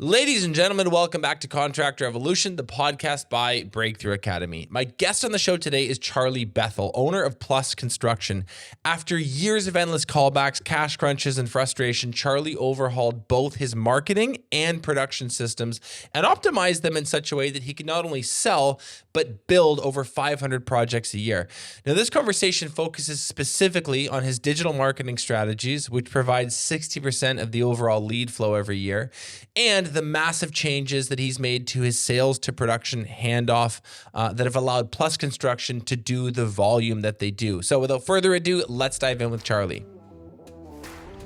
Ladies and gentlemen, welcome back to Contractor Evolution, the podcast by Breakthrough Academy. My guest on the show today is Charlie Bethell, owner of Plus Construction. After years of endless callbacks, cash crunches, and frustration, Charlie overhauled both his marketing and production systems and optimized them in such a way that he can not only sell, but build over 500 projects a year. Now, this conversation focuses specifically on his digital marketing strategies, which provides 60% of the overall lead flow every year, and the massive changes that he's made to his sales to production handoff that have allowed Plus Construction to do the volume that they do. So without further ado, let's dive in with Charlie.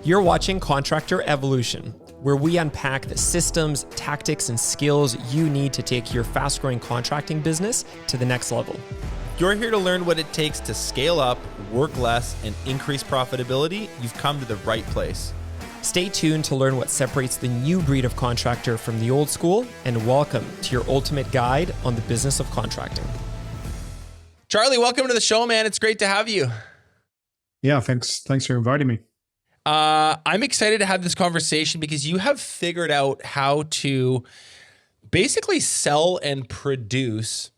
You're watching Contractor Evolution, where we unpack the systems, tactics, and skills you need to take your fast-growing contracting business to the next level. You're here to learn what it takes to scale up, work less, and increase profitability. You've come to the right place. Stay tuned to learn what separates the new breed of contractor from the old school, and welcome to your ultimate guide on the business of contracting. Charlie, welcome to the show, man. It's great to have you. Yeah, thanks for inviting me. I'm excited to have this conversation because you have figured out how to basically sell and produce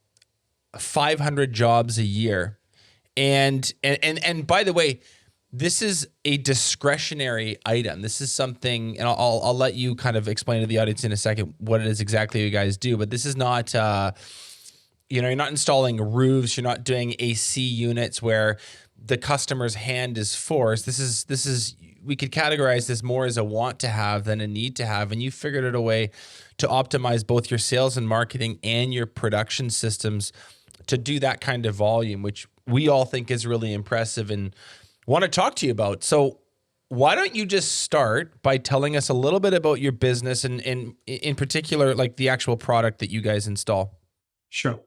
500 jobs a year. And by the way, this is a discretionary item. This is something, and I'll let you kind of explain to the audience in a second what it is exactly you guys do. But this is not, you're not installing roofs. You're not doing AC units where the customer's hand is forced. This is we could categorize this more as a want to have than a need to have. And you figured out a way to optimize both your sales and marketing and your production systems to do that kind of volume, which we all think is really impressive and want to talk to you about. So why don't you just start by telling us a little bit about your business and in particular, like the actual product that you guys install? Sure.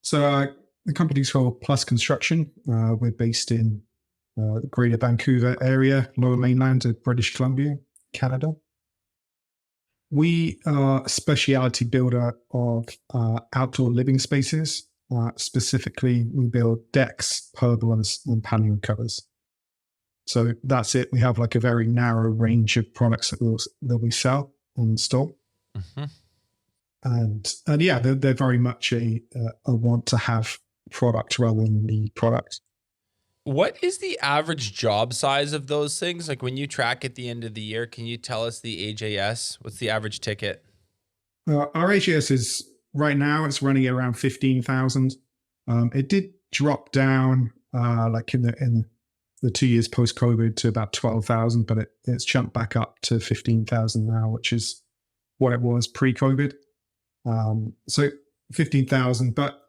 So the company's called Plus Construction. We're based in the Greater Vancouver area, Lower Mainland of British Columbia, Canada. We are a specialty builder of outdoor living spaces. Specifically, we build decks, pergolas, and patio covers. So that's it. We have like a very narrow range of products that we sell and install. Mm-hmm. And yeah, they're very much a want to have product rather than the product. What is the average job size of those things? Like when you track at the end of the year, can you tell us the AJS? What's the average ticket? Our AJS is right now it's running at around 15,000. It did drop down like in the 2 years post-COVID to about 12,000, but it's jumped back up to 15,000 now, which is what it was pre-COVID. So 15,000, but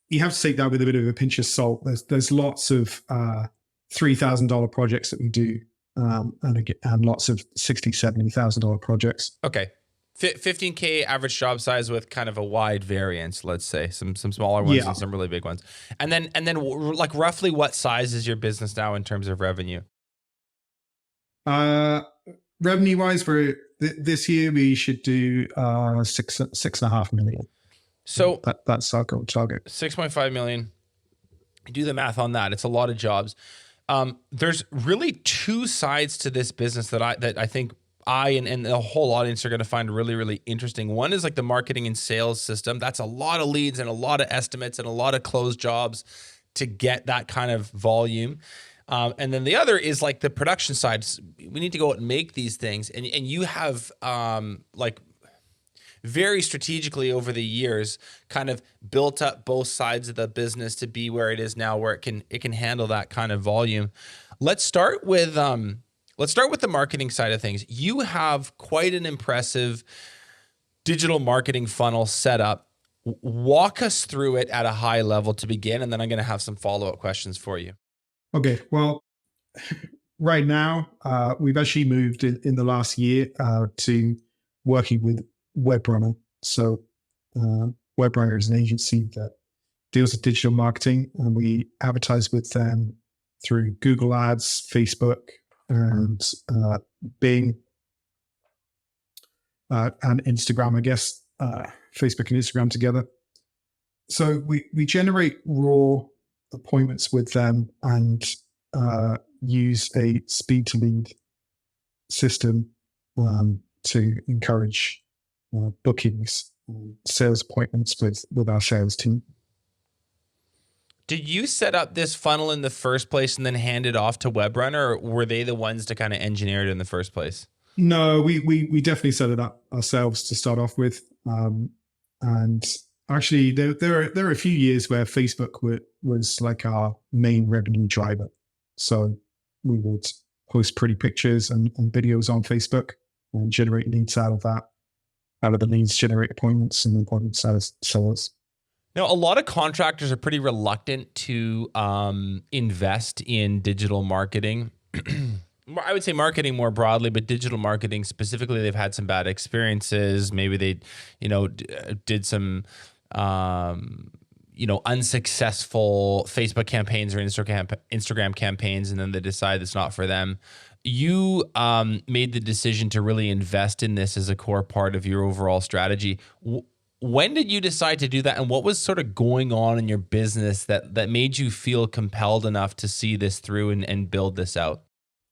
you have to take that with a bit of a pinch of salt. There's lots of $3,000 projects that we do, and lots of $60,000, $70,000 projects. Okay. 15K average job size with kind of a wide variance, let's say some smaller ones and some really big ones. And then like roughly what size is your business now in terms of revenue? Revenue wise, for this year, we should do $6.5 million. So that's our goal target. 6.5 million. Do the math on that. It's a lot of jobs. There's really two sides to this business that I think I and the whole audience are going to find really, really interesting. One is like the marketing and sales system. That's a lot of leads and a lot of estimates and a lot of closed jobs to get that kind of volume. And then the other is like the production side. We need to go out and make these things. And you have like very strategically over the years kind of built up both sides of the business to be where it is now, where it can handle that kind of volume. Let's start with the marketing side of things. You have quite an impressive digital marketing funnel set up. Walk us through it at a high level to begin, and then I'm going to have some follow-up questions for you. Okay. Well, right now, we've actually moved in the last year to working with WebRunner. So WebRunner is an agency that deals with digital marketing, and we advertise with them through Google Ads, Facebook, and Bing, and Instagram, I guess, Facebook and Instagram together. So we generate raw appointments with them and use a speed to lead system to encourage bookings, sales appointments with our sales team. Did you set up this funnel in the first place and then hand it off to WebRunner, or were they the ones to kind of engineer it in the first place? No, we definitely set it up ourselves to start off with. And actually, there are a few years where Facebook was like our main revenue driver. So we would post pretty pictures and videos on Facebook and generate leads out of that. Out of the leads, generate appointments, and appointments out of sellers. Now, a lot of contractors are pretty reluctant to invest in digital marketing. I would say marketing more broadly, but digital marketing specifically, they've had some bad experiences. Maybe they, did some, unsuccessful Facebook campaigns or Instagram campaigns, and then they decide it's not for them. You made the decision to really invest in this as a core part of your overall strategy. When did you decide to do that, and what was sort of going on in your business that made you feel compelled enough to see this through and build this out?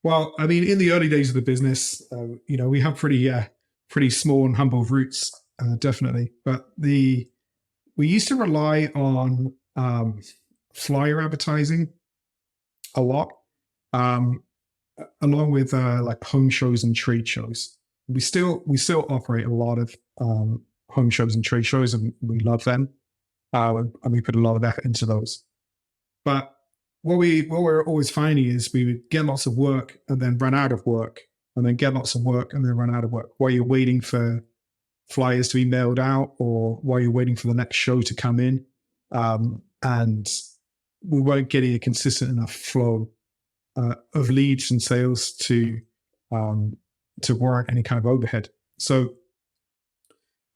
Well, I mean, in the early days of the business, we have pretty small and humble roots, definitely. But we used to rely on flyer advertising a lot, along with like home shows and trade shows. We still operate a lot of home shows and trade shows, and we love them, and we put a lot of effort into those. But what we're always finding is we would get lots of work and then run out of work, and then get lots of work and then run out of work while you're waiting for flyers to be mailed out, or while you're waiting for the next show to come in, and we weren't getting a consistent enough flow of leads and sales to warrant any kind of overhead. So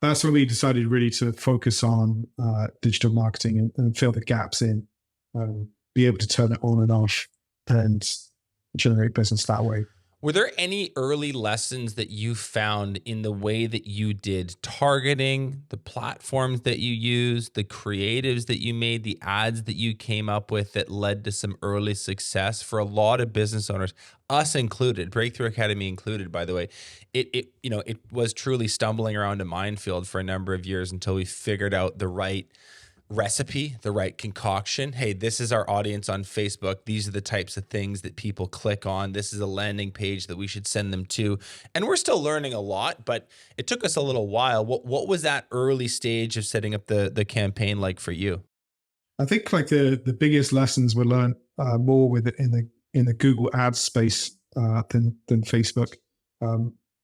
that's when we decided really to focus on digital marketing and fill the gaps in, be able to turn it on and off and generate business that way. Were there any early lessons that you found in the way that you did targeting, the platforms that you used, the creatives that you made, the ads that you came up with that led to some early success for a lot of business owners, us included, Breakthrough Academy included, by the way? It was truly stumbling around a minefield for a number of years until we figured out the right recipe, the right concoction. Hey, this is our audience on Facebook. These are the types of things that people click on. This is a landing page that we should send them to. And we're still learning a lot, but it took us a little while. What was that early stage of setting up the campaign like for you? I think like the biggest lessons were learned more with it in the Google Ads space than Facebook.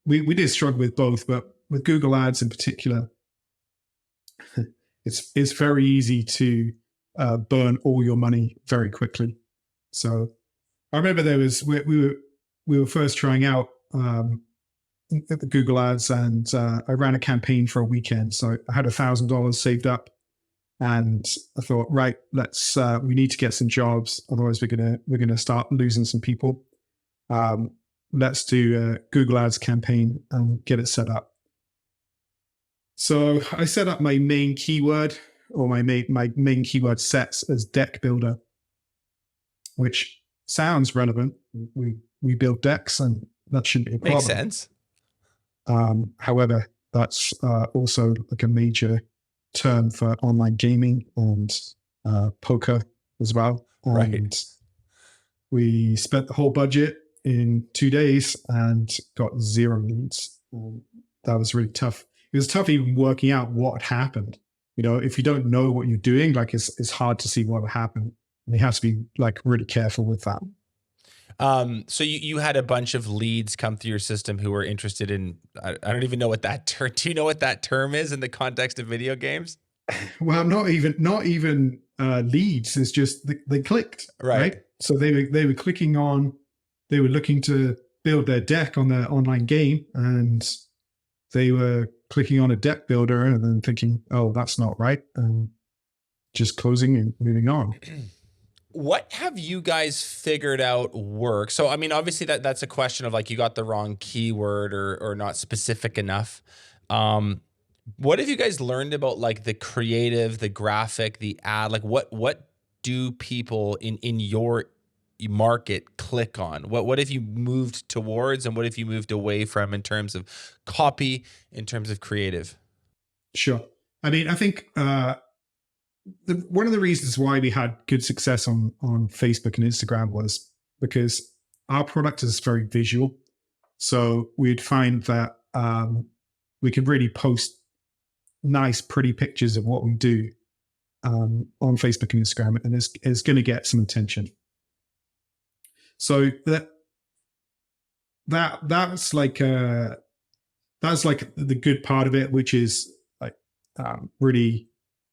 We did struggle with both, but with Google Ads in particular, it's very easy to burn all your money very quickly. So I remember we were first trying out the Google Ads, and I ran a campaign for a weekend. So I had $1,000 saved up, and I thought, right, we need to get some jobs, otherwise we're gonna start losing some people. Let's do a Google Ads campaign and get it set up. So I set up my main keyword, or my main keyword sets as deck builder, which sounds relevant. We build decks, and that shouldn't be a problem. Makes sense. However, that's also like a major term for online gaming and poker as well. Right. And we spent the whole budget in 2 days and got 0 leads. That was really tough. It was tough even working out what happened. If you don't know what you're doing, like it's hard to see what happened. And you have to be like really careful with that. So you had a bunch of leads come through your system who were interested in, I don't even know what that term, do you know what that term is in the context of video games? Well, not even leads. It's just they clicked, right? So they were clicking on, they were looking to build their deck on their online game, and they were clicking on a deck builder and then thinking, oh, that's not right. And just closing and moving on. What have you guys figured out works? So, I mean, obviously that's a question of like, you got the wrong keyword or not specific enough. What have you guys learned about like the creative, the graphic, the ad? Like what do people in your market click on? What have you moved towards, and what have you moved away from in terms of copy, in terms of creative? Sure. I mean, I think one of the reasons why we had good success on Facebook and Instagram was because our product is very visual. So we'd find that we could really post nice, pretty pictures of what we do on Facebook and Instagram, and it's going to get some attention. So that's like the good part of it, which is like really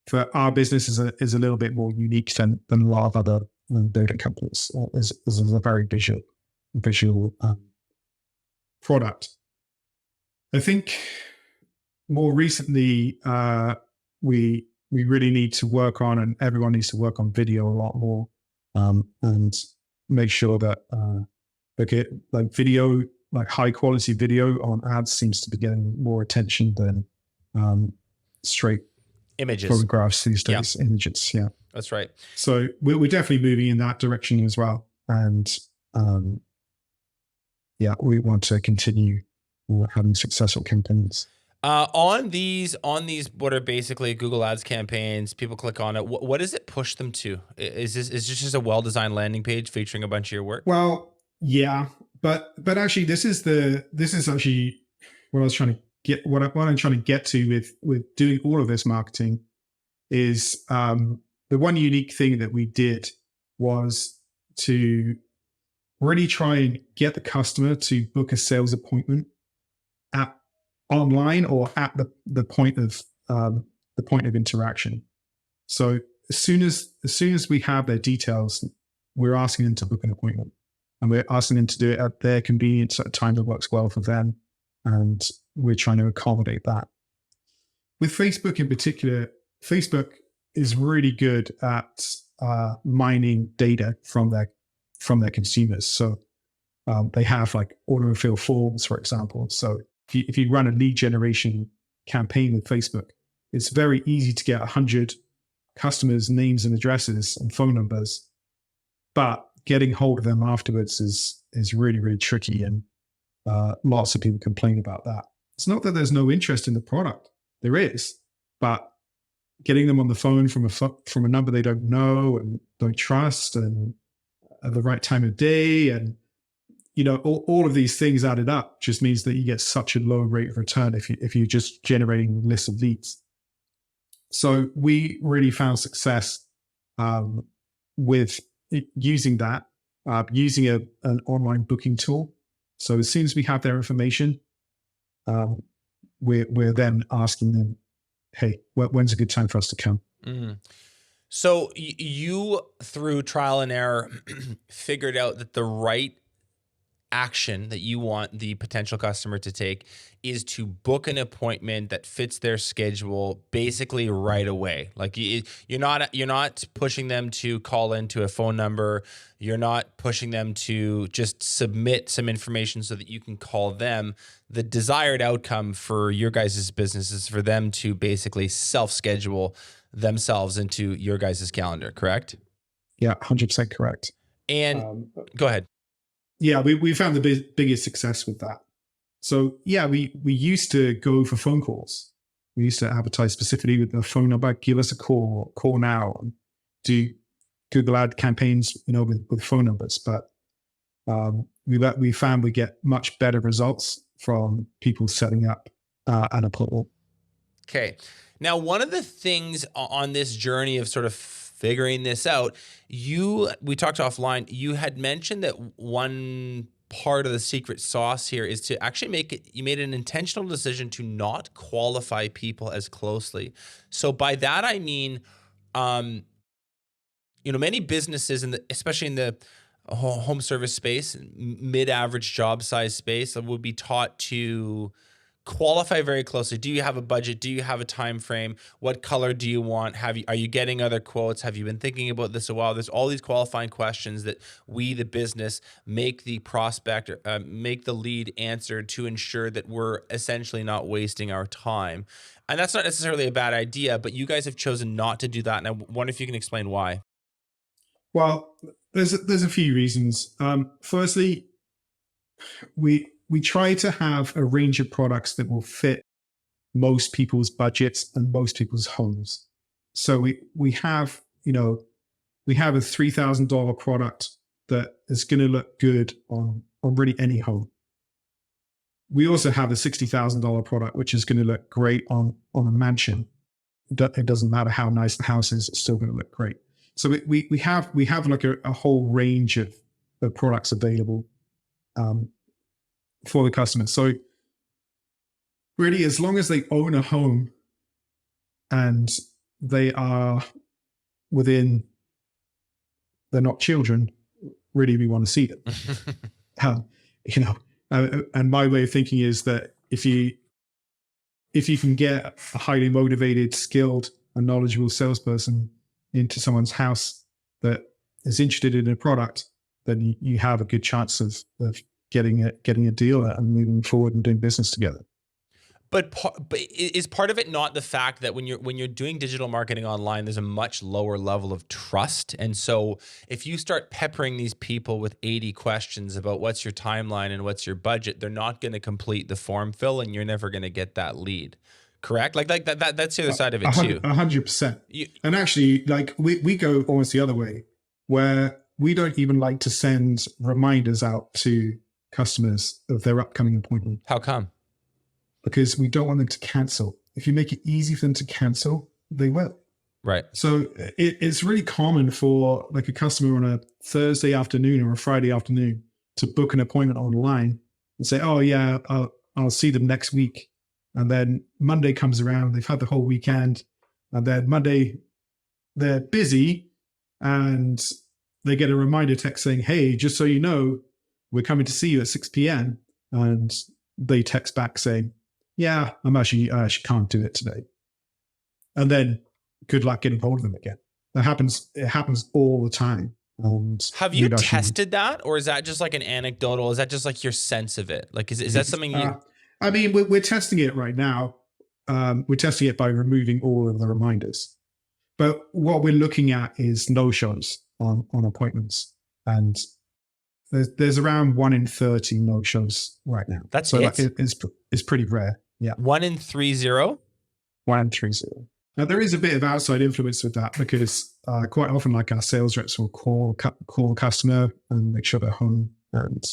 for our business is a little bit more unique than a lot of other data companies. Is a very visual product. I think more recently we really need to work on, and everyone needs to work on video a lot more, and make sure that like video, like high quality video on ads seems to be getting more attention than straight images, photographs these days. Yeah. Images, yeah, that's right. So we're definitely moving in that direction as well, and yeah, we want to continue having successful campaigns. On these, what are basically Google Ads campaigns, people click on it. What does it push them to? Is this just a well-designed landing page featuring a bunch of your work? Well, yeah, but actually, this is actually what I was trying to get. What I'm trying to get to with doing all of this marketing is the one unique thing that we did was to really try and get the customer to book a sales appointment at online or at the point of interaction. So as soon as we have their details, we're asking them to book an appointment, and we're asking them to do it at their convenience at a time that works well for them, and we're trying to accommodate that. With Facebook in particular, Facebook is really good at mining data from their consumers. So they have like autofill forms, for example. So if you run a lead generation campaign with Facebook, it's very easy to get 100 customers' names and addresses and phone numbers, but getting hold of them afterwards is really, really tricky, and lots of people complain about that. It's not that there's no interest in the product. There is, but getting them on the phone from a number they don't know and don't trust, and at the right time of day, and all of these things added up just means that you get such a low rate of return if you're just generating lists of leads. So we really found success with using that, using an online booking tool. So as soon as we have their information, we're then asking them, hey, when's a good time for us to come? Mm. So you, through trial and error, figured out that the right action that you want the potential customer to take is to book an appointment that fits their schedule basically right away. Like you're not pushing them to call into a phone number. You're not pushing them to just submit some information so that you can call them. The desired outcome for your guys' business is for them to basically self-schedule themselves into your guys' calendar, correct? Yeah, 100% correct. And go ahead. Yeah, we found the biggest success with that. So yeah, we used to go for phone calls. We used to advertise specifically with the phone number, give us a call now, and do Google ad campaigns, with phone numbers. But we found we get much better results from people setting up an appointment. Okay. Now, one of the things on this journey of sort of figuring this out, we talked offline, you had mentioned that one part of the secret sauce here is to actually you made an intentional decision to not qualify people as closely. So by that, I mean, many businesses, especially in the home service space, mid-average job size space, would be taught to qualify very closely. Do you have a budget? Do you have a time frame? What color do you want? Are you getting other quotes? Have you been thinking about this a while? There's all these qualifying questions that we, the business, make the prospect, make the lead answer to ensure that we're essentially not wasting our time. And that's not necessarily a bad idea, but you guys have chosen not to do that. And I wonder if you can explain why. Well, There's a few reasons. Firstly, we try to have a range of products that will fit most people's budgets and most people's homes. So we have a $3,000 product that is going to look good on really any home. We also have a $60,000 product which is going to look great on a mansion. It doesn't matter how nice the house is; it's still going to look great. So we have like a whole range of products available for the customer. So really, as long as they own a home and they are they're not children, really, we want to see them. And my way of thinking is that if you can get a highly motivated, skilled, and knowledgeable salesperson into someone's house that is interested in a product, then you have a good chance of getting a deal and moving forward and doing business together. But is part of it not the fact that when you're doing digital marketing online, there's a much lower level of trust, and so if you start peppering these people with 80 questions about what's your timeline and what's your budget, they're not going to complete the form fill, and you're never going to get that lead. Correct? Like that. That's the other side of it too. 100%. And actually, like we go almost the other way, where we don't even like to send reminders out to customers of their upcoming appointment. How come? Because we don't want them to cancel. If you make it easy for them to cancel, they will. Right. So it's really common for like a customer on a Thursday afternoon or a Friday afternoon to book an appointment online and say, "Oh yeah, I'll see them next week." And then Monday comes around, they've had the whole weekend, and then Monday they're busy and they get a reminder text saying, "Hey, just so you know, we're coming to see you at 6 p.m. And they text back saying, "Yeah, I actually can't do it today." And then good luck getting hold of them again. It happens all the time. And have you tested that, or is that just like an anecdotal? Is that just like your sense of it? Like, is that something you? I mean, we're testing it right now. We're testing it by removing all of the reminders. But what we're looking at is no-shows on appointments, and there's around 1 in 30 no-shows right now. That's so it. It's pretty rare. Yeah, 1 in 30. 1 in 30. Now there is a bit of outside influence with that because quite often, like our sales reps will call the customer and make sure they're home and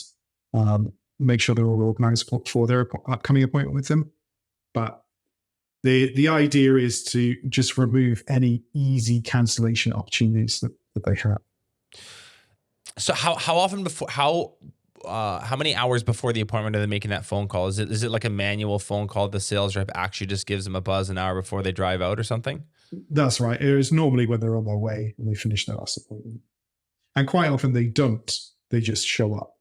make sure they're all organized for their upcoming appointment with them. But the idea is to just remove any easy cancellation opportunities that they have. So how often before how many hours before the appointment are they making that phone call? Is it like a manual phone call? The sales rep actually just gives them a buzz an hour before they drive out or something? That's right. It is normally when they're on their way and they finish their last appointment. And quite often they don't. They just show up.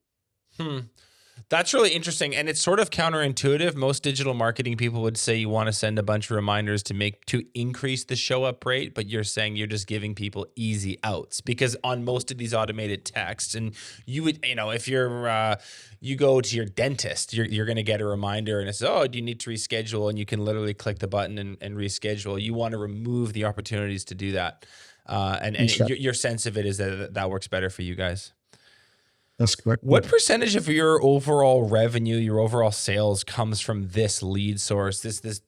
That's really interesting. And it's sort of counterintuitive. Most digital marketing people would say you want to send a bunch of reminders to increase the show up rate, but you're saying you're just giving people easy outs, because on most of these automated texts, and you would, if you're, you go to your dentist, you're going to get a reminder and it says, "Oh, do you need to reschedule?" And you can literally click the button and reschedule. You want to remove the opportunities to do that. And Sure. your sense of it is that works better for you guys. That's correct. What percentage of your overall revenue, your overall sales comes from this lead source, this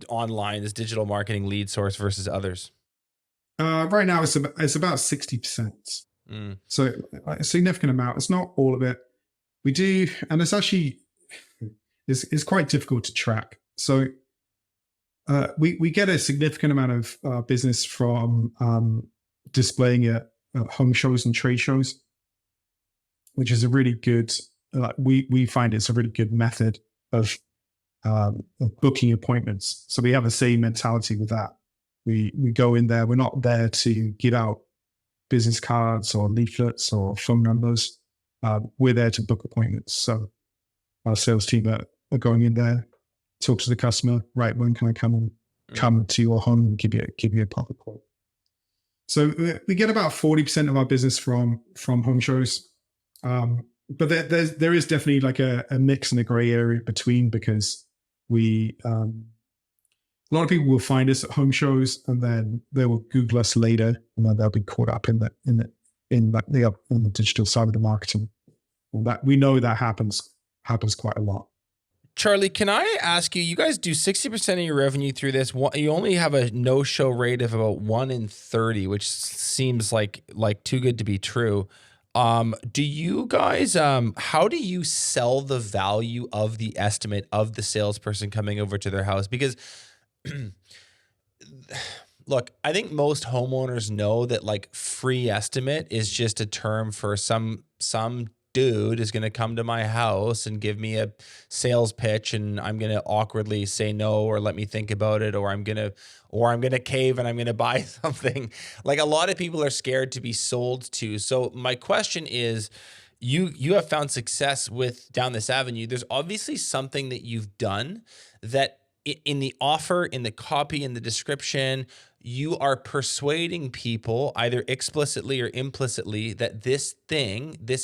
online, this digital marketing lead source versus others? Right now, it's about 60%. So a significant amount. It's not all of it. We do, and it's actually it's quite difficult to track. So we get a significant amount of business from displaying at home shows and trade shows, which is a really good, we find it's a really good method of booking appointments. So we have the same mentality with that. We go in there, we're not there to give out business cards or leaflets or phone numbers. We're there to book appointments. So our sales team are going in there, talk to the customer, right, when can I come to your home and give you a proper quote. So we get about 40% of our business from home shows. But there is definitely like a mix and a gray area between, because we a lot of people will find us at home shows and then they will Google us later and then they'll be caught up in in the digital side of the marketing. And that we know that happens quite a lot. Charlie, can I ask you, you guys do 60% of your revenue through this. You only have a no-show rate of about 1 in 30, which seems like too good to be true. Do you guys, how do you sell the value of the estimate of the salesperson coming over to their house? Because look, I think most homeowners know that like free estimate is just a term for some dude is going to come to my house and give me a sales pitch, and I'm going to awkwardly say no, or let me think about it, or I'm going to cave and I'm going to buy something. Like, a lot of people are scared to be sold to. So my question is, you have found success with down this avenue. There's obviously something that you've done that in the offer, in the copy, in the description, you are persuading people either explicitly or implicitly that this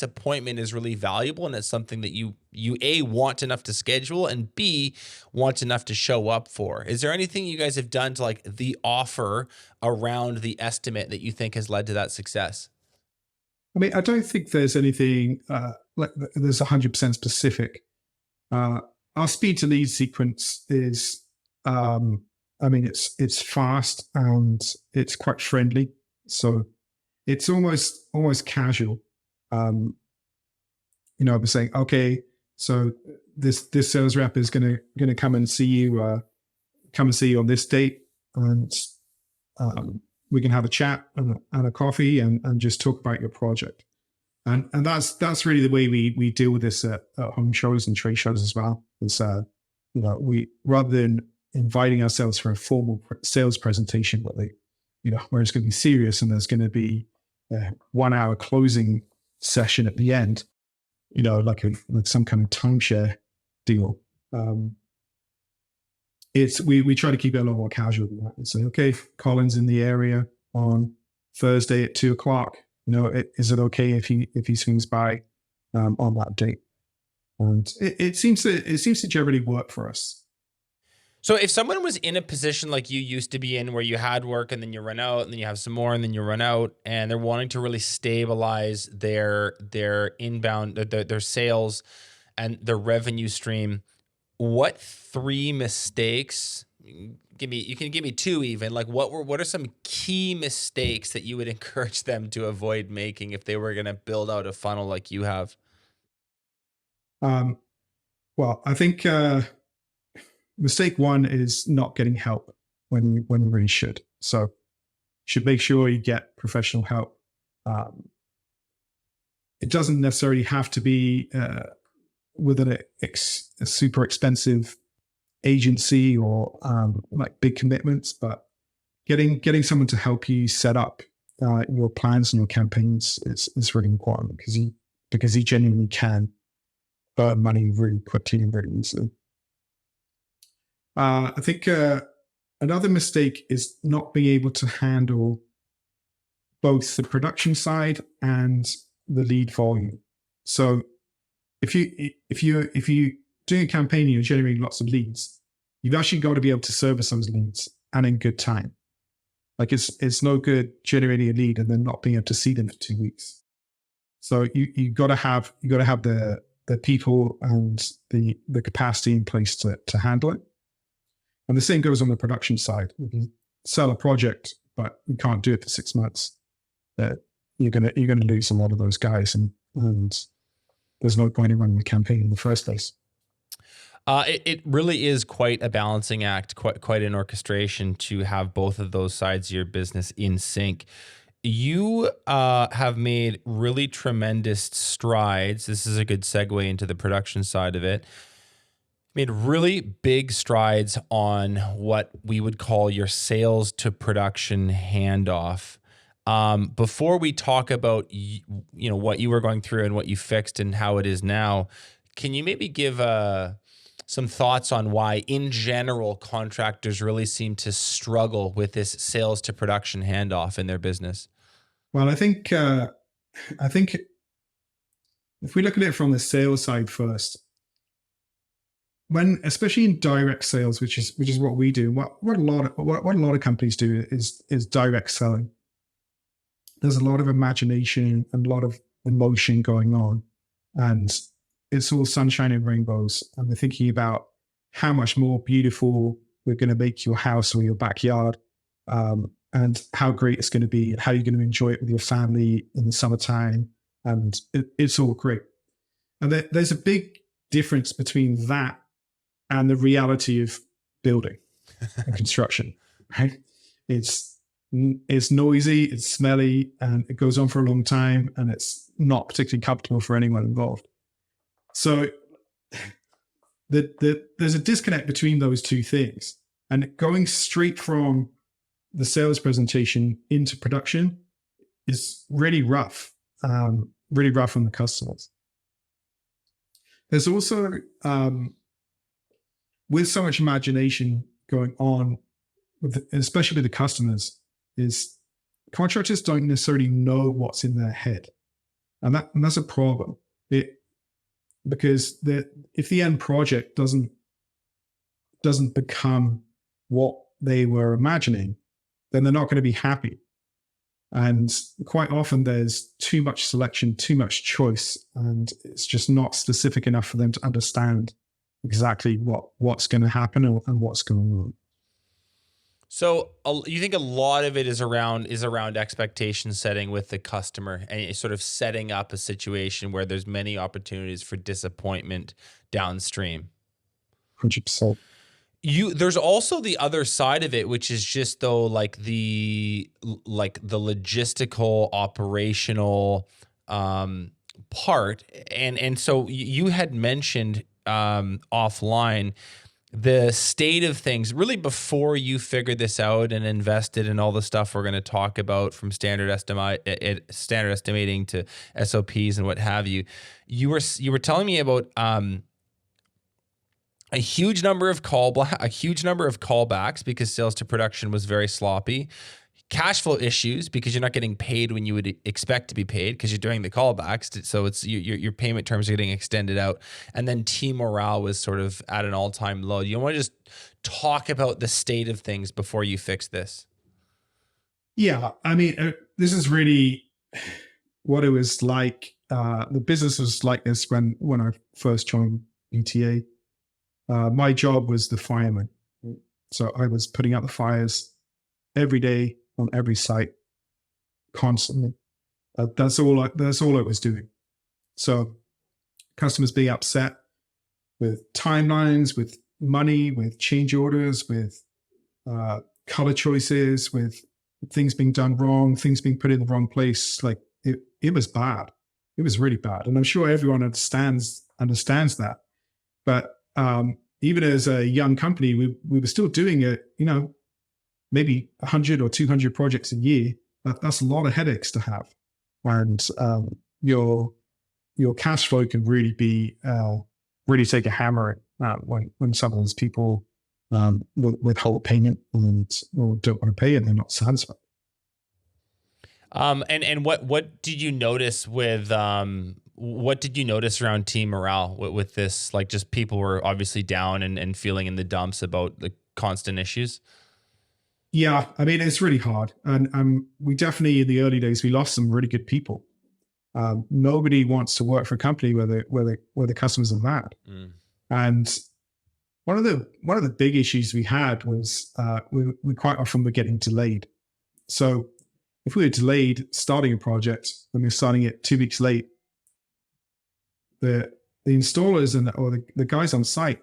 appointment is really valuable, and it's something that you A, want enough to schedule, and B, want enough to show up for. Is there anything you guys have done to like the offer around the estimate that you think has led to that success? I mean, I don't think there's anything like there's 100% specific. Our speed to lead sequence is, I mean, it's fast and it's quite friendly, so it's almost casual. You know, I'm saying, okay, so this sales rep is gonna come and see you on this date, and we can have a chat and a coffee and just talk about your project. And that's really the way we deal with this at home shows and trade shows as well. Is you know, we, rather than inviting ourselves for a formal sales presentation, where it's going to be serious and there's going to be a 1 hour closing session at the end, you know, like some kind of timeshare deal. We try to keep it a lot more casual than that and say, okay, Colin's in the area on Thursday at 2:00. You know, is it okay if he swings by on that date? And it seems to generally work for us. So if someone was in a position like you used to be in, where you had work and then you run out and then you have some more and then you run out, and they're wanting to really stabilize their inbound, their sales and their revenue stream, what 3 mistakes, you can give me 2 even, like what are some key mistakes that you would encourage them to avoid making if they were going to build out a funnel like you have? Well, I think mistake 1 is not getting help when you really should. So you should make sure you get professional help. It doesn't necessarily have to be with a super expensive agency or like big commitments, but getting someone to help you set up your plans and your campaigns is really important, because he genuinely can earn money really quickly and very easily. I think another mistake is not being able to handle both the production side and the lead volume. So if you're doing a campaign and you're generating lots of leads, you've actually got to be able to service those leads and in good time. Like, it's no good generating a lead and then not being able to see them for 2 weeks. So you got to have the people and the capacity in place to handle it. And the same goes on the production side. If you sell a project, but you can't do it for 6 months, you're gonna lose a lot of those guys, and there's no point in running the campaign in the first place. It really is quite a balancing act, quite an orchestration to have both of those sides of your business in sync. You have made really tremendous strides. This is a good segue into the production side of it. Made really big strides on what we would call your sales to production handoff. Before we talk about what you were going through and what you fixed and how it is now, can you maybe give some thoughts on why, in general, contractors really seem to struggle with this sales to production handoff in their business? Well, I think if we look at it from the sales side first, especially in direct sales, which is what we do, what a lot of companies do is direct selling. there's a lot of imagination and a lot of emotion going on, and it's all sunshine and rainbows. And we're thinking about how much more beautiful we're going to make your house or your backyard, and how great it's going to be, and how you're going to enjoy it with your family in the summertime. And it's all great. And there's a big difference between that and the reality of building and construction, right? It's noisy, it's smelly, and it goes on for a long time, and it's not particularly comfortable for anyone involved. So there's a disconnect between those two things. And going straight from the sales presentation into production is really rough on the customers. There's also, with so much imagination going on, especially the customers, is contractors don't necessarily know what's in their head. And that's a problem. Because if the end project doesn't become what they were imagining, then they're not going to be happy. And quite often there's too much selection, too much choice, and it's just not specific enough for them to understand exactly what's going to happen and what's going on. So you think a lot of it is around expectation setting with the customer, and sort of setting up a situation where there's many opportunities for disappointment downstream. 100%. There's also the other side of it, which is just though like the logistical operational part, and so you had mentioned offline the state of things really before you figured this out and invested in all the stuff we're going to talk about, from standard estimating to SOPs and what have you. You were telling me about a huge number of callbacks because sales to production was very sloppy. Cash flow issues because you're not getting paid when you would expect to be paid because you're doing the callbacks. So it's your payment terms are getting extended out. And then team morale was sort of at an all-time low. You want to just talk about the state of things before you fix this? Yeah. I mean, this is really what it was like. The business was like this when I first joined BTA. My job was the fireman. So I was putting out the fires every day on every site, constantly. That's all I was doing. So customers being upset with timelines, with money, with change orders, with color choices, with things being done wrong, things being put in the wrong place. Like it was bad. It was really bad. And I'm sure everyone understands that. But even as a young company, we were still doing it, maybe 100 or 200 projects a year. That's a lot of headaches to have. And your cash flow can really be, really take a hammer when some of those people withhold payment or don't want to pay and they're not satisfied. And what did you notice with, what did you notice around team morale with this? Like, just people were obviously down and feeling in the dumps about the constant issues. Yeah, I mean, it's really hard. And we definitely, in the early days, we lost some really good people. Nobody wants to work for a company where the customers are mad. Mm. And one of the big issues we had was we quite often were getting delayed. So if we were delayed starting a project and we were starting it 2 weeks late, the installers or the guys on site,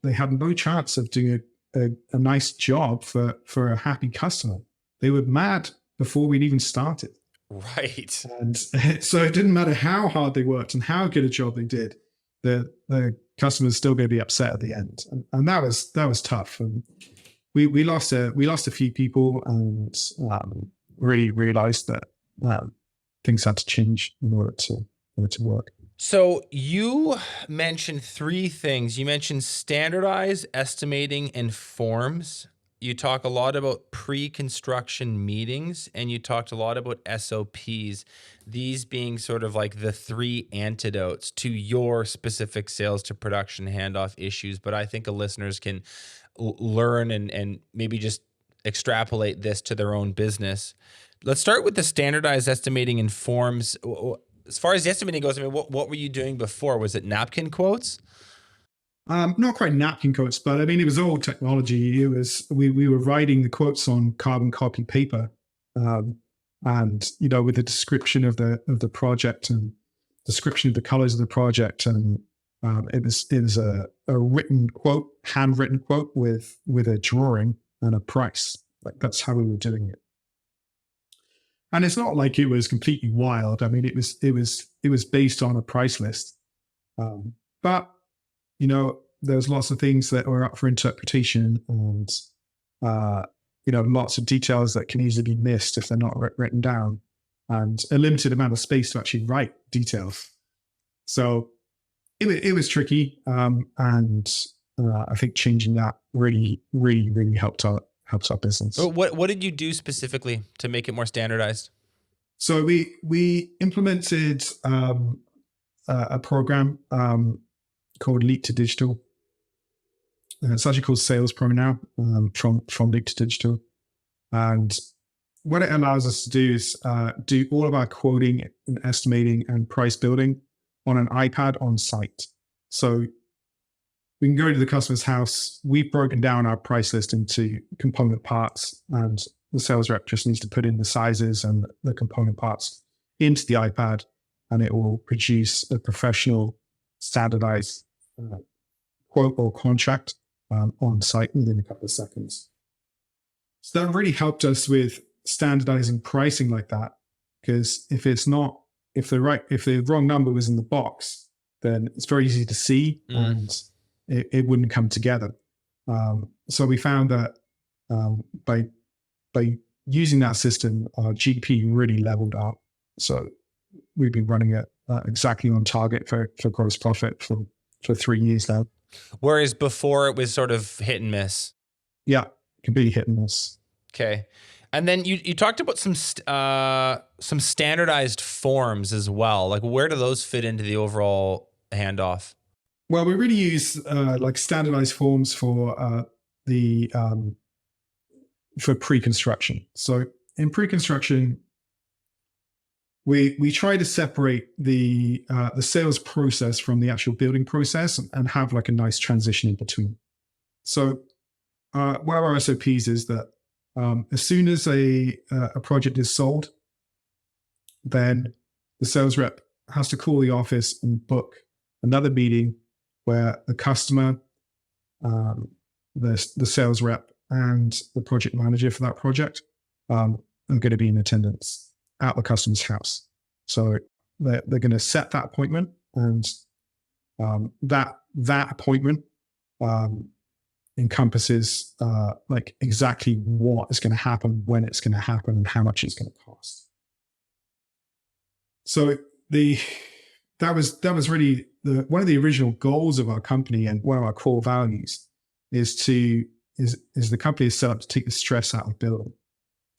they had no chance of doing a nice job for a happy customer. They were mad before we'd even started. Right. And so it didn't matter how hard they worked and how good a job they did, the customer's still going to be upset at the end. And that was tough. And we lost a few people and really realized that things had to change in order to work. So you mentioned three things. You mentioned standardize, estimating, and forms. You talk a lot about pre-construction meetings, and you talked a lot about SOPs, these being sort of like the three antidotes to your specific sales to production handoff issues. But I think the listeners can learn and maybe just extrapolate this to their own business. Let's start with the standardized estimating in forms. As far as the estimating goes, I mean, what were you doing before? Was it napkin quotes? Not quite napkin quotes, but I mean, it was all technology. It was we were writing the quotes on carbon copy paper, and with the description of the project and description of the colors of the project, and it was a written quote, handwritten quote with a drawing and a price. Like that's how we were doing it. And it's not like it was completely wild. I mean, it was based on a price list, but there's lots of things that were up for interpretation, and lots of details that can easily be missed if they're not written down, and a limited amount of space to actually write details. So it was tricky, and I think changing that really, really, really helped our business. What did you do specifically to make it more standardized? So we implemented a program called Leap to Digital. It's actually called Sales Pro now, from Leap to Digital. And what it allows us to do is do all of our quoting and estimating and price building on an iPad on site. So we can go to the customer's house. We've broken down our price list into component parts, and the sales rep just needs to put in the sizes and the component parts into the iPad, and it will produce a professional standardized quote or contract on site within a couple of seconds. So that really helped us with standardizing pricing like that, because if the wrong number was in the box, then it's very easy to see and it wouldn't come together. So we found that by using that system, our GP really leveled up. So we've been running it exactly on target for gross profit for 3 years now. Whereas before it was sort of hit and miss. Yeah, completely hit and miss. Okay. And then you talked about some standardized forms as well. Like, where do those fit into the overall handoff? Well, we really use like standardized forms for for pre-construction. So in pre-construction, we try to separate the sales process from the actual building process and have like a nice transition in between. So one of our SOPs is that as soon as a project is sold, then the sales rep has to call the office and book another meeting where the customer, the sales rep, and the project manager for that project are going to be in attendance at the customer's house. So they're going to set that appointment, and that appointment encompasses like exactly what is going to happen, when it's going to happen, and how much it's going to cost. So that was really one of the original goals of our company, and one of our core values is the company is set up to take the stress out of building.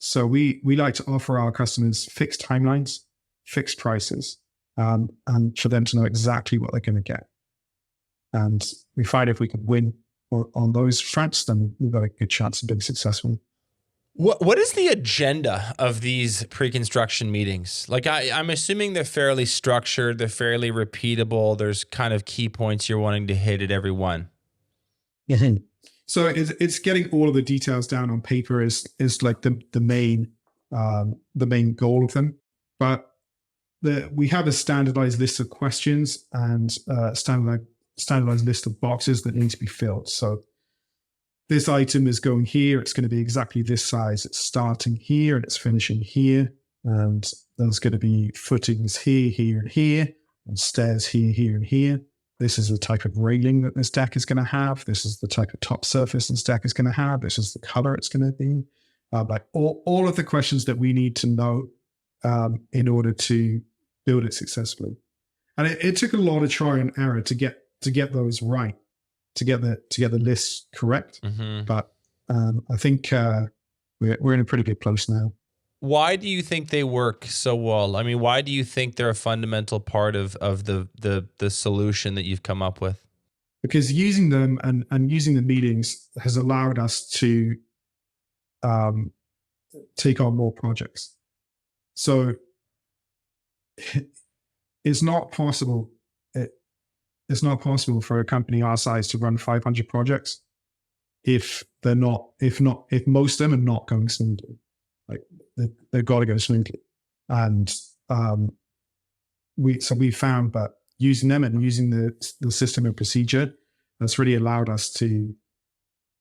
So we like to offer our customers fixed timelines, fixed prices, and for them to know exactly what they're going to get. And we find if we can win on those fronts, then we've got a good chance of being successful. What is the agenda of these pre-construction meetings? Like, I'm assuming they're fairly structured, they're fairly repeatable. There's kind of key points you're wanting to hit at every one. So it's getting all of the details down on paper is like the main goal of them. But we have a standardized list of questions and standardized list of boxes that need to be filled. So this item is going here. It's going to be exactly this size. It's starting here and it's finishing here. And there's going to be footings here, here, and here, and stairs here, here, and here. This is the type of railing that this deck is going to have. This is the type of top surface this deck is going to have. This is the color it's going to be. Like all of the questions that we need to know in order to build it successfully. And it took a lot of try and error to get those right, to get the lists correct. Mm-hmm. But I think we're in a pretty good place now. Why do you think they work so well? I mean, why do you think they're a fundamental part of the solution that you've come up with? Because using them and using the meetings has allowed us to take on more projects. So it's not possible. It's not possible for a company our size to run 500 projects if most of them are not going smoothly. Like they've got to go smoothly. And we found that using them and using the system and procedure, that's really allowed us to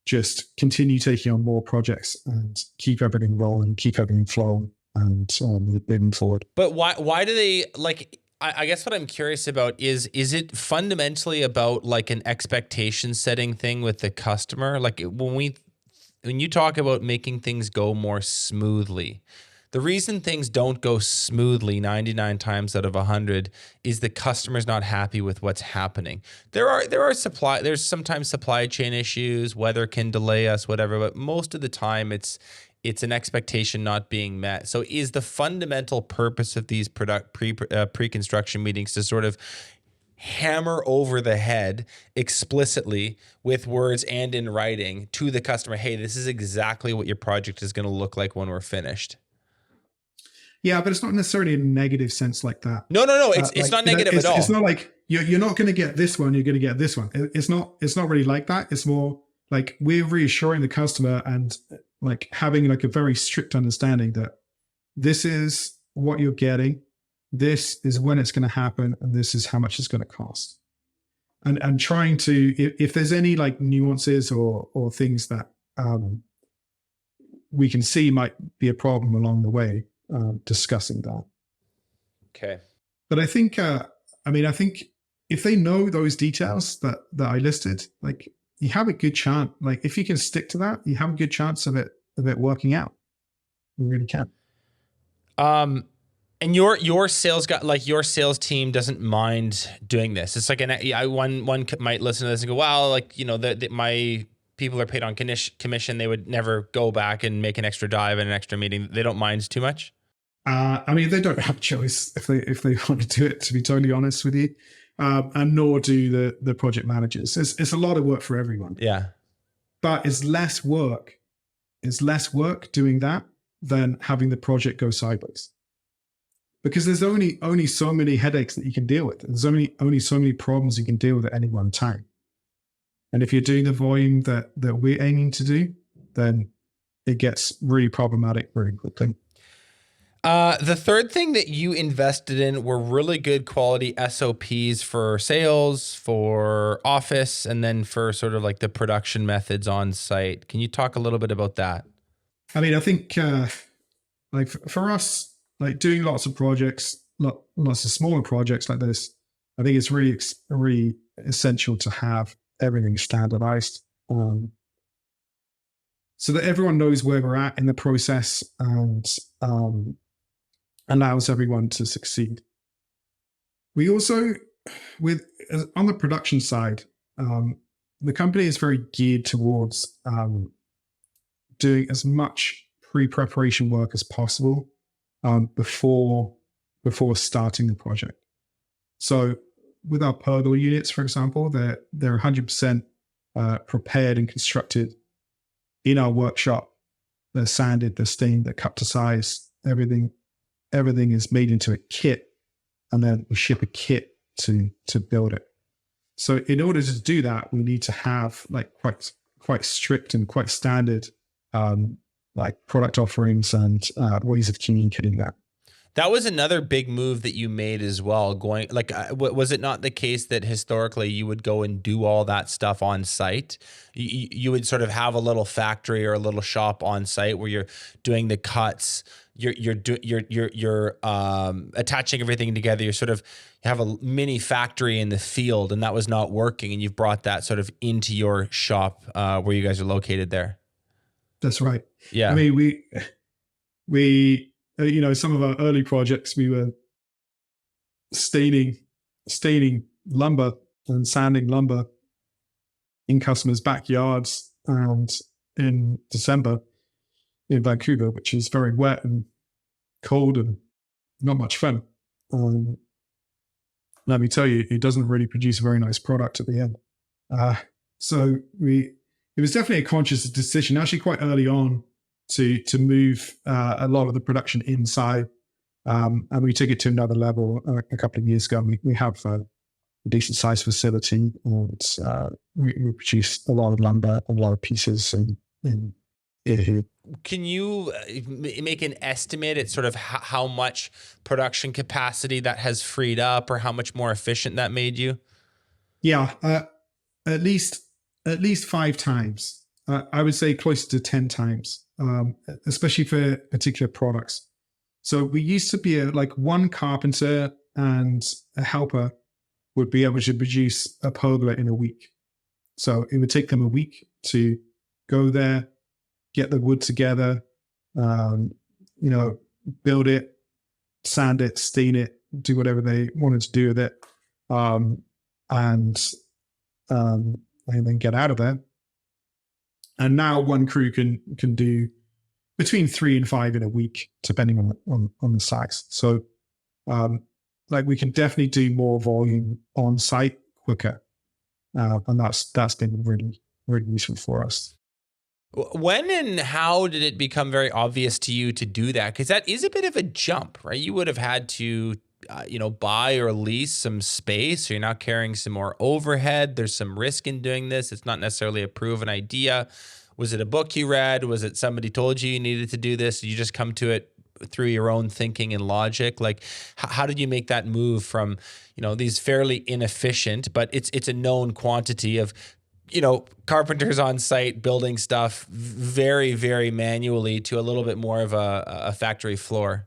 just continue taking on more projects and keep everything rolling, keep everything flowing, and moving forward. But why do they like? I guess what I'm curious about is it fundamentally about like an expectation setting thing with the customer? Like when you talk about making things go more smoothly, the reason things don't go smoothly 99 times out of 100 is the customer's not happy with what's happening. There's sometimes supply chain issues, weather can delay us, whatever, but most of the time it's an expectation not being met. So is the fundamental purpose of these pre-construction meetings to sort of hammer over the head explicitly with words and in writing to the customer, hey, this is exactly what your project is going to look like when we're finished? Yeah, but it's not necessarily in a negative sense like that. No. It's not negative at all. It's not like you're not going to get this one, you're going to get this one. It's not really like that. It's more like we're reassuring the customer and like having like a very strict understanding that this is what you're getting, this is when it's going to happen, and this is how much it's going to cost. And trying to, if there's any like nuances or things that we can see might be a problem along the way, discussing that. Okay. But I think, I think if they know those details that I listed, like you have a good chance, like if you can stick to that, you have a good chance of it working out. You really can. And your sales guy, like your sales team doesn't mind doing this. It's like one might listen to this and go, well, like, you know, my people are paid on commission. They would never go back and make an extra dive and an extra meeting. They don't mind too much. They don't have a choice if they want to do it, to be totally honest with you. And nor do the project managers. It's a lot of work for everyone. Yeah. But it's less work. It's less work doing that than having the project go sideways. Because there's only so many headaches that you can deal with. There's only so many problems you can deal with at any one time. And if you're doing the volume that we're aiming to do, then it gets really problematic very quickly. The third thing that you invested in were really good quality SOPs for sales, for office, and then for sort of like the production methods on site. Can you talk a little bit about that? I mean, I think like for us, like doing lots of projects, lots of smaller projects like this, I think it's really essential to have everything standardized, so that everyone knows where we're at in the process and allows everyone to succeed. We also, on the production side, the company is very geared towards doing as much pre-preparation work as possible before starting the project. So with our Pergola units, for example, they're 100% prepared and constructed in our workshop. They're sanded, they're stained, they're cut to size. Everything is made into a kit, and then we ship a kit to build it. So in order to do that, we need to have like quite strict and quite standard like product offerings and ways of communicating that. That was another big move that you made as well. Going like, was it not the case that historically you would go and do all that stuff on site? You would sort of have a little factory or a little shop on site where you're doing the cuts. You're attaching everything together. You have a mini factory in the field, and that was not working. And you've brought that sort of into your shop where you guys are located there. That's right. Yeah. I mean, we some of our early projects, we were staining lumber and sanding lumber in customers' backyards and in December in Vancouver, which is very wet and cold and not much fun. Let me tell you, it doesn't really produce a very nice product at the end. So it was definitely a conscious decision, actually quite early on, to move a lot of the production inside And we took it to another level a couple of years ago. We have a decent sized facility, and we produce a lot of lumber, a lot of pieces in here. Can you make an estimate at sort of how much production capacity that has freed up, or how much more efficient that made you? Yeah, at least 5 times. I would say closer to 10 times, especially for particular products. So we used to be like one carpenter and a helper would be able to produce a pergola in a week. So it would take them a week to go there, get the wood together, build it, sand it, stain it, do whatever they wanted to do with it, and then get out of there. And now one crew can do between 3 and 5 in a week, depending on the size. So, we can definitely do more volume on site quicker, and that's been really, really useful for us. When and how did it become very obvious to you to do that? Because that is a bit of a jump, right? You would have had to, buy or lease some space. So you're now carrying some more overhead. There's some risk in doing this. It's not necessarily a proven idea. Was it a book you read? Was it somebody told you needed to do this? Did you just come to it through your own thinking and logic? Like, how did you make that move from, these fairly inefficient, but it's a known quantity of, carpenters on site building stuff very, very manually to a little bit more of a factory floor?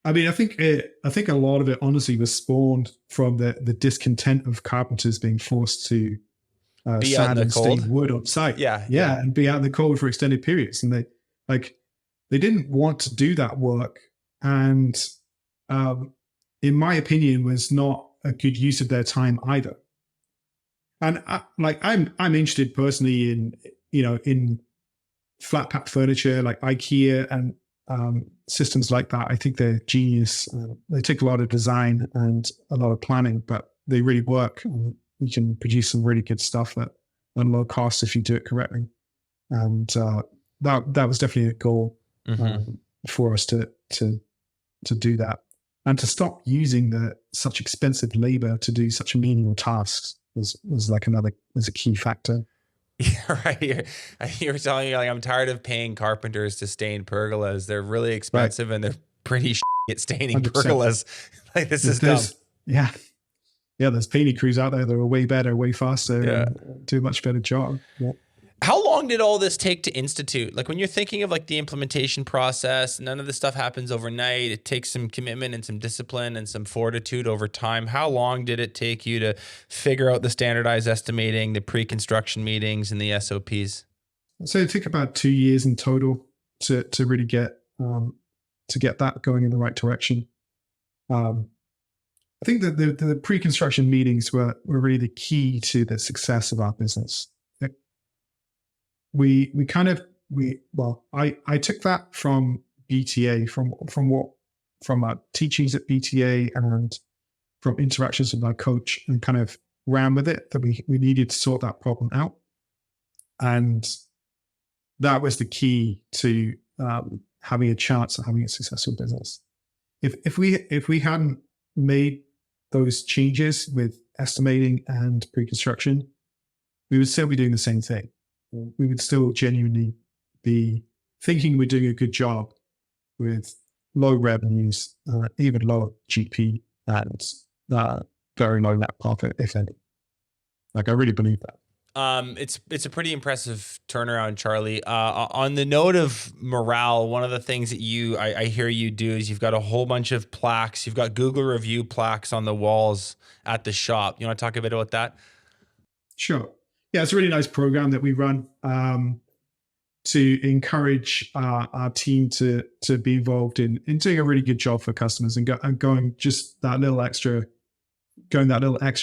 I mean, I think a lot of it honestly was spawned from the discontent of carpenters being forced to sand and stain wood on site. Yeah, and be out in the cold for extended periods, and they didn't want to do that work, and in my opinion, was not a good use of their time either. And I'm interested personally in flat pack furniture like IKEA and systems like that. I think they're genius. They take a lot of design and a lot of planning, but they really work. You can produce some really good stuff at low cost if you do it correctly. And that was definitely a goal for us to do that, and to stop using such expensive labor to do such menial tasks was a key factor. Yeah, right. You were telling me, I'm tired of paying carpenters to stain pergolas. They're really expensive, right, and they're pretty at staining 100%. Pergolas. This is dumb. Yeah, there's painting crews out there that are way better, way faster, and do a much better job. Yeah. How long did all this take to institute? Like, when you're thinking of the implementation process, none of this stuff happens overnight. It takes some commitment and some discipline and some fortitude over time. How long did it take you to figure out the standardized estimating, the pre-construction meetings, and the SOPs? So it took about 2 years in total to really get that going in the right direction. I think that the pre-construction meetings were really the key to the success of our business. I took that from BTA, from our teachings at BTA and from interactions with my coach, and kind of ran with it, that we needed to sort that problem out. And that was the key to having a chance at having a successful business. If we hadn't made those changes with estimating and pre-construction, we would still be doing the same thing. We would still genuinely be thinking we're doing a good job with low revenues, even lower GP, and very low net profit, if any. I really believe that. It's a pretty impressive turnaround, Charlie. On the note of morale, one of the things that I hear you do is you've got a whole bunch of plaques. You've got Google review plaques on the walls at the shop. You want to talk a bit about that? Sure. Yeah, it's a really nice program that we run to encourage our team to be involved in doing a really good job for customers, and going just that little extra,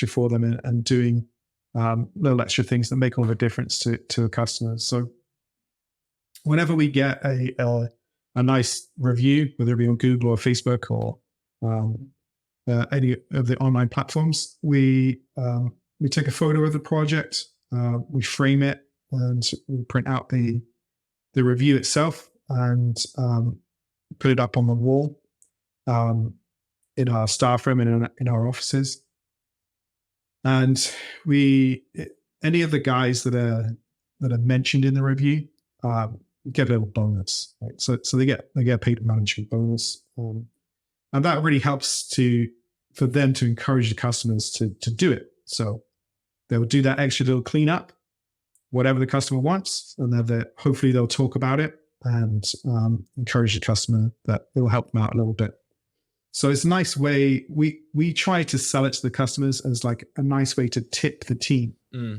for them, and doing little extra things that make all the difference to a customer. So whenever we get a nice review, whether it be on Google or Facebook or any of the online platforms, we take a photo of the project. We frame it, and we print out the review itself and put it up on the wall. in our staff room and in our offices. And any of the guys that are mentioned in the review get a little bonus. Right? So they get a paid management bonus, and that really helps for them to encourage the customers to do it. So they will do that extra little cleanup, whatever the customer wants, and then hopefully they'll talk about it and encourage the customer that it will help them out a little bit. So it's a nice way. We try to sell it to the customers as like a nice way to tip the team.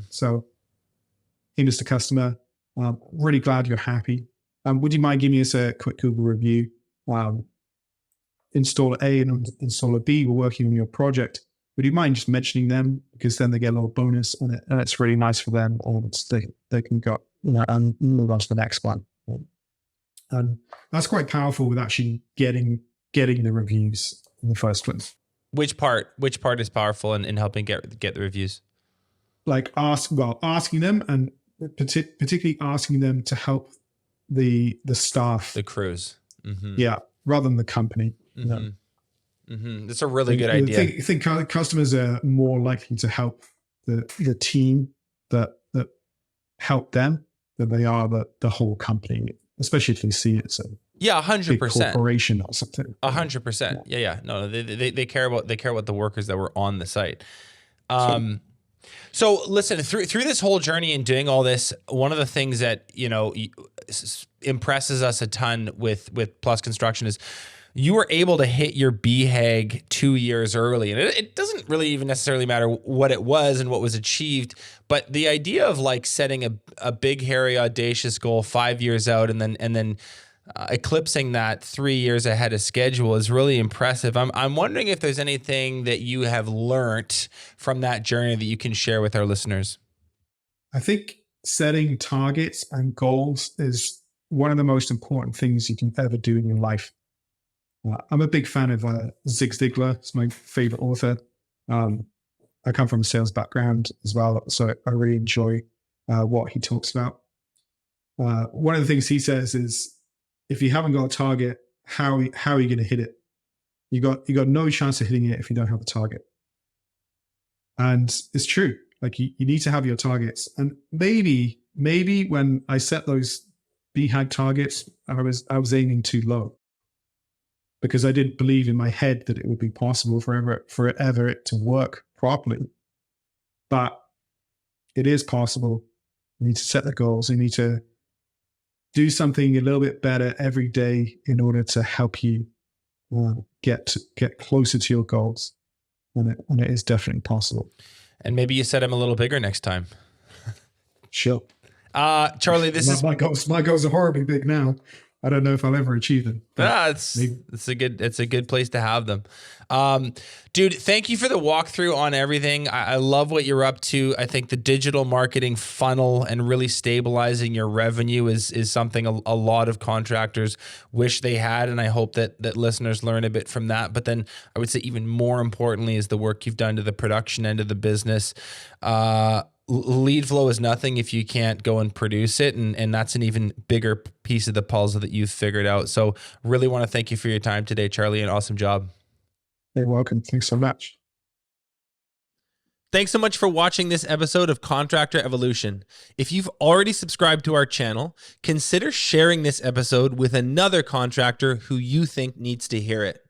So, hey, Mr. Customer, really glad you're happy. Would you mind giving us a quick Google review? Installer A and installer B were working on your project. Would you mind just mentioning them, because then they get a little bonus and it's really nice for them, or they can go and move on to the next one. And that's quite powerful with actually getting the reviews in the first place. Which part is powerful in helping get the reviews? Like asking them, and particularly asking them to help the staff, the crews. Mm-hmm. Yeah, rather than the company. Mm-hmm. Mm-hmm. That's a really good idea. I think customers are more likely to help the team that help them than they are the whole company, especially if they see it as a 100% corporation or something. 100%. Yeah. No, they care about the workers that were on the site. So listen, through this whole journey and doing all this, one of the things that impresses us a ton with Plus Construction is you were able to hit your BHAG 2 years early. And it doesn't really even necessarily matter what it was and what was achieved, but the idea of like setting a big, hairy, audacious goal 5 years out and then eclipsing that 3 years ahead of schedule is really impressive. I'm wondering if there's anything that you have learned from that journey that you can share with our listeners. I think setting targets and goals is one of the most important things you can ever do in your life. I'm a big fan of Zig Ziglar. He's my favorite author. I come from a sales background as well, so I really enjoy what he talks about. One of the things he says is, if you haven't got a target, how are you going to hit it? You got no chance of hitting it if you don't have a target. And it's true. Like you need to have your targets. And maybe when I set those BHAG targets, I was aiming too low, because I didn't believe in my head that it would be possible for it to work properly. But it is possible. You need to set the goals. You need to do something a little bit better every day in order to help you get closer to your goals. And it is definitely possible. And maybe you set them a little bigger next time. Sure. Charlie, my goals are horribly big now. I don't know if I'll ever achieve them. It's a good place to have them. Dude, thank you for the walkthrough on everything. I love what you're up to. I think the digital marketing funnel and really stabilizing your revenue is something a lot of contractors wish they had. And I hope that listeners learn a bit from that. But then I would say even more importantly is the work you've done to the production end of the business. Lead flow is nothing if you can't go and produce it. And that's an even bigger piece of the puzzle that you've figured out. So really want to thank you for your time today, Charlie. An awesome job. You're welcome. Thanks so much. Thanks so much for watching this episode of Contractor Evolution. If you've already subscribed to our channel, consider sharing this episode with another contractor who you think needs to hear it.